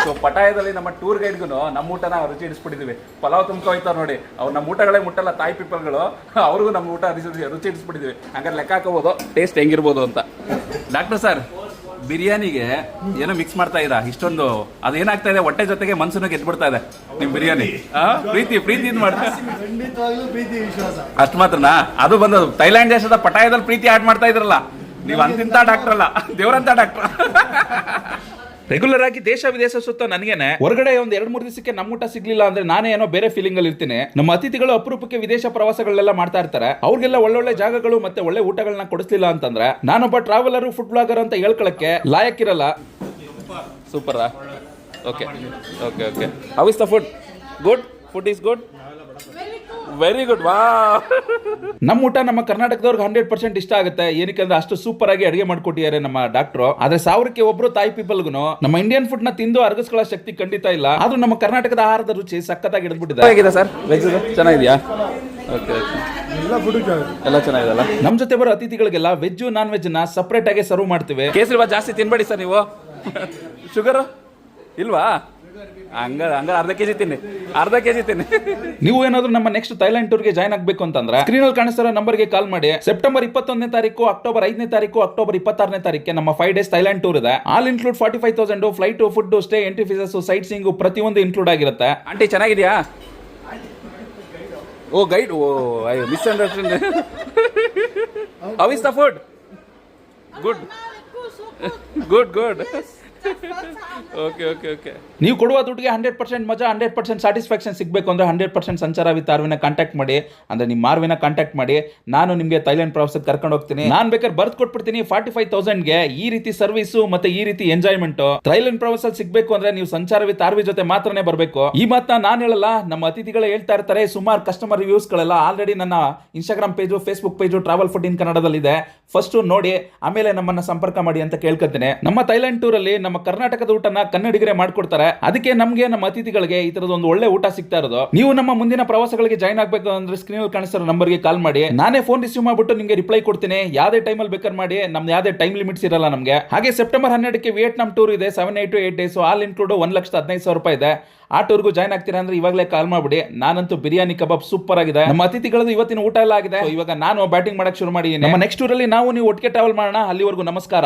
So ಪಟಾಯದಲ್ಲಿ ನಮ್ಮ tour ಗೈಡ್ಗೂ ನಮ್ಮ ಊಟನ ರುಚಿ ಇಡಿಸ್ಬಿಟ್ಟಿದ್ದೀವಿ. ಪಲಾವ್ ತುಂಬ ಹೋಯ್ತಾರೆ ನೋಡಿ, ಅವ್ರು ನಮ್ಮ ಊಟಗಳೇ ಮುಟ್ಟಲ್ಲ ತಾಯಿ ಪೀಪಲ್ಗಳು, ಅವ್ರಿಗೂ ನಮ್ಮ ಊಟ ರುಚಿ ಇಡಿಸ್ಬಿಟ್ಟಿದ್ದೀವಿ. ಹಂಗಾರೆ ಲೆಕ್ಕ ಹಾಕೋಬೋದು ಟೇಸ್ಟ್ ಹೆಂಗಿರ್ಬೋದು ಅಂತ. ಡಾಕ್ಟರ್ ಸರ್, ಬಿರಿಯಾನಿಗೆ ಏನೋ ಮಿಕ್ಸ್ ಮಾಡ್ತಾ ಇದ್ದೀರಾ ಇಷ್ಟೊಂದು, ಅದೇನಾಗ್ತಾ ಇದೆ ಹೊಟ್ಟೆ ಜೊತೆಗೆ ಮನ್ಸನ್ನು ಗೆದ್ಬಿಡ್ತಾ ಇದೆ ನಿಮ್ಮ ಬಿರಿಯಾನಿ. ಪ್ರೀತಿ ಇದು ಮಾಡ್ತಾ ಅಷ್ಟು ಮಾತ್ರನಾ? ಅದು ಬಂದದು ಥೈಲ್ಯಾಂಡ್ ದೇಶದ ಪಟಾಯದಲ್ಲಿ ಪ್ರೀತಿ ಆಡ್ ಮಾಡ್ತಾ ಇದ್ರಲ್ಲ ನೀವು, ಅಂತಿಂತ ಡಾಕ್ಟರ್ ಅಲ್ಲ, ದೇವರಂತ ಡಾಕ್ಟರ್. ರೆಗ್ಯುಲರ್ ಆಗಿ ದೇಶ ವಿದೇಶ ಸುತ್ತ ನನಗೇನೆ ಹೊರಗಡೆ ಒಂದ್ 2-3 ದಿವಸಕ್ಕೆ ನಮ್ಮ ಊಟ ಸಿಗ್ಲಿಲ್ಲ ಅಂದ್ರೆ ನಾನೇ ಏನೋ ಬೇರೆ ಫೀಲಿಂಗ್ ಅಲ್ಲಿ ಇರ್ತೀನಿ. ನಮ್ಮ ಅತಿಥಿಗಳು ಅಪರೂಪಕ್ಕೆ ವಿದೇಶ ಪ್ರವಾಸಗಳೆಲ್ಲ ಮಾಡ್ತಾ ಇರ್ತಾರೆ, ಅವ್ರಿಗೆಲ್ಲ ಒಳ್ಳೊಳ್ಳೆ ಜಾಗಗಳು ಮತ್ತೆ ಒಳ್ಳೆ ಊಟಗಳನ್ನ ಕೊಡಿಸ್ಲಿಲ್ಲ ಅಂತಂದ್ರೆ ನಾನೊಬ್ಬ ಟ್ರಾವೆಲರ್ ಫುಡ್ ಬ್ಲಾಗರ್ ಅಂತ ಹೇಳ್ಕೊಳಕ್ಕೆ ಲಾಯಕ್ಕಿರಲ್ಲ. Super. Okay okay okay. How is the food? Good. Food is good, very good. ವಾ, ನಮ್ಮ ಊಟ ನಮ್ಮ ಕರ್ನಾಟಕದವ್ರಿಗೆ 100% ಇಷ್ಟ ಆಗುತ್ತೆ. ಏನಕ್ಕೆ ಅಂದ್ರೆ ಅಷ್ಟು ಸೂಪರ್ ಆಗಿ ಅಡಿಗೆ ಮಾಡ್ಕೊಟ್ಟಿದ್ದಾರೆ ನಮ್ಮ ಡಾಕ್ಟ್ರು. ಆದ್ರೆ 1000ಕ್ಕೆ ಒಬ್ರು ತಾಯಿ ಪೀಪಲ್ಗೂ ನಮ್ಮ ಇಂಡಿಯನ್ ಫುಡ್ ನ ತಿಂದು ಅರಗಿಸ್ಕೊಳ್ಳೋ ಶಕ್ತಿ ಖಂಡಿತ ಇಲ್ಲ. ಆದ್ರೂ ನಮ್ಮ ಕರ್ನಾಟಕದ ಆಹಾರದ ರುಚಿ ಸಖತ್ತಾಗಿ ಹಿಡಿದ್ಬಿಟ್ಟಿದೆ. ಹೇಗಿದೆ ಸರ್? ವೆಜ್ ಚೆನ್ನಾಗಿದೆಯಾ? ಓಕೆ ಎಲ್ಲ ಚೆನ್ನಾಗಿದೆಲ್ಲ. ನಮ್ಮ ಜೊತೆ ಬರೋ ಅತಿಥಿಗಳಿಗೆಲ್ಲ ವೆಜ್ ನಾನ್ ವೆಜ್ ನ ಸಪರೇಟ್ ಆಗಿ ಸರ್ವ್ ಮಾಡ್ತೀವಿ. ಕೇಸರಿ ಬಾತ್ ಜಾಸ್ತಿ ತಿನ್ಬೇಡಿ ಸರ್ ನೀವು. ಶುಗರ್ ಇಲ್ವಾ? ಹಂಗ ಅರ್ಧ ಕೆಜಿ ತಿನ್ನಿ. ನೀವು ಏನಾದ್ರು ನಮ್ಮ ನೆಕ್ಸ್ಟ್ ಥೈಲ್ಯಾಂಡ್ ಟೂರ್ಗೆ ಜಾಯ್ನ್ ಆಗ್ಬೇಕು ಅಂತಂದ್ರೆ ಸ್ಕ್ರೀನಲ್ಲಿ ಕಾಣಿಸ್ತಿರೋ ನಂಬರ್ಗೆ ಕಾಲ್ ಮಾಡಿ. ಸೆಪ್ಟೆಂಬರ್ 21ನೇ ತಾರೀಕು, ಅಕ್ಟೋಬರ್ 5ನೇ ತಾರೀಕು, ಅಕ್ಟೋಬರ್ 26ನೇ ತಾರೀಕಿಗೆ ನಮ್ಮ 5 days ಥೈಲ್ಯಾಂಡ್ ಟೂರ್ ಇದೆ. All include 45,000 flight, food, stay, entry fees, sightseeing ಪ್ರತಿಯೊಂದು ಇನ್ಕ್ಲೂಡ್ ಆಗಿರುತ್ತೆ. ಆಂಟಿ ಚೆನ್ನಾಗಿದ್ಯಾ? Oh guide, oh I miss understand. How is the food? Good. Okay okay okay. ನೀವು ಕೊಡುವ ದುಡ್ಡಿಗೆ 100% ಮಜಾ, 100% ಸ್ಯಾಟಿಸ್ಫ್ಯಾಕ್ಷನ್ ಸಿಗಬೇಕು ಅಂದ್ರೆ 100% ಸಂಚಾರ ವಿತ್ ಆರ್ವಿನ ಕಾಂಟ್ಯಾಕ್ಟ್ ಮಾಡಿ. ಅಂದ್ರೆ ನಿಮ್ಮ ಆರ್ವಿನ ಕಾಂಟ್ಯಾಕ್ಟ್ ಮಾಡಿ, ನಾನು ನಿಮಗೆ ಥೈಲ್ಯಾಂಡ್ ಪ್ರವಾಸಕ್ಕೆ ಕರ್ಕೊಂಡು ಹೋಗ್ತೀನಿ. ನಾನು ಬೇಕಾದ್ರೆ ಬರ್ದು ಕೊಟ್ಬಿಡ್ತೀನಿ 45,000ಗೆ ಈ ರೀತಿ ಸರ್ವಿಸು ಮತ್ತೆ ಈ ರೀತಿ ಎಂಜಾಯ್ಮೆಂಟ್. ಥೈಲ್ಯಾಂಡ್ ಪ್ರವಾಸದಲ್ಲಿ ಸಿಗಬೇಕು ಅಂದ್ರೆ ನೀವು ಸಂಚಾರ ವಿತ್ ಆರ್ವಿ ಜೊತೆ ಮಾತ್ರನೇ ಬರಬೇಕು. ಈ ಮಾತನ್ನ ನಾನು ಹೇಳಲ್ಲ, ನಮ್ಮ ಅತಿಥಿಗಳು ಹೇಳ್ತಾ ಇರ್ತಾರೆ. ಸುಮಾರು ಕಸ್ಟಮರ್ ರಿವ್ಯೂಸ್ ಗಳೆಲ್ಲ ಆಲ್ರೆಡಿ ನನ್ನ Instagram page, Facebook page travel food in ಕನ್ನಡದಲ್ಲಿ ಇದೆ. ಫಸ್ಟ್ ನೋಡಿ, ಆಮೇಲೆ ನಮ್ಮನ್ನ ಸಂಪರ್ಕ ಮಾಡಿ ಅಂತ ಕೇಳ್ಕೊತೀನಿ. ನಮ್ಮ ಥೈಲ್ಯಾಂಡ್ ಟೂರ್ ಅಲ್ಲಿ ನಮ್ಮ ಕರ್ನಾಟಕದ ಊಟನ ಕನ್ನಡಿಗರೇ ಮಾಡ್ಕೊಡ್ತಾರೆ. ಅದಕ್ಕೆ ನಮಗೆ ನಮ್ಮ ಅತಿಥಿಗಳಿಗೆ ಈ ತರದ ಒಂದು ಒಳ್ಳೆ ಊಟ ಸಿಗ್ತಾ ಇರೋದು. ನೀವು ನಮ್ಮ ಮುಂದಿನ ಪ್ರವಾಸಗಳಿಗೆ ಜಾಯ್ನ್ ಆಗ್ಬೇಕು ಅಂದ್ರೆ ಸ್ಕ್ರೀನ್ ಕಾಣಿಸ್ತಿರೋ ನಂಬರ್ಗೆ ಕಾಲ್ ಮಾಡಿ. ನಾನೇ ಫೋನ್ ರಿಸೀವ್ ಮಾಡ್ಬಿಟ್ಟು ನಿಮಗೆ ರಿಪ್ಲೈ ಕೊಡ್ತೀನಿ. ಯಾವ್ದೇ ಟೈಮಲ್ಲಿ ಬೇಕಾದ್ರೆ ಮಾಡಿ, ನಮ್ದು ಯಾವ್ದೇ ಟೈಮ್ ಲಿಮಿಟ್ಸ್ ಇರಲ್ಲ ನಮಗೆ. ಹಾಗೆ ಸೆಪ್ಟೆಂಬರ್ 12ಕ್ಕೆ ವಿಯೆಟ್ನಾಂ ಟೂರ್ ಇದೆ. 7 to 8 days, ಆಲ್ ಇನ್ಕ್ಲೂಡ್ 1,15,000 ರೂಪಾಯಿ ಇದೆ. ಆ ಟೂರ್ಗೂ ಜಾಯ್ನ್ ಆಗ್ತೀರಾ ಅಂದ್ರೆ ಇವಾಗಲೇ ಕಾಲ್ ಮಾಡ್ಬಿಡಿ. ನಾನಂತೂ ಬಿರಿಯಾನಿ ಕಬಾಬ್ ಸೂಪರ್ ಆಗಿದೆ. ನಮ್ಮ ಅತಿಥಿಗಳದ್ದು ಇವತ್ತಿನ ಊಟ ಎಲ್ಲ ಆಗಿದೆ. ಇವಾಗ ನಾನು ಬ್ಯಾಟಿಂಗ್ ಮಾಡಕ್ ಶುರು ಮಾಡಿ. ನಮ್ಮ ನೆಕ್ಸ್ಟ್ ಟೂರಲ್ಲಿ ನಾವು ನೀವು ಒಟ್ಟಿಗೆ ಟ್ರಾವೆಲ್ ಮಾಡೋಣ. ಅಲ್ಲಿವರೆಗೂ ನಮಸ್ಕಾರ.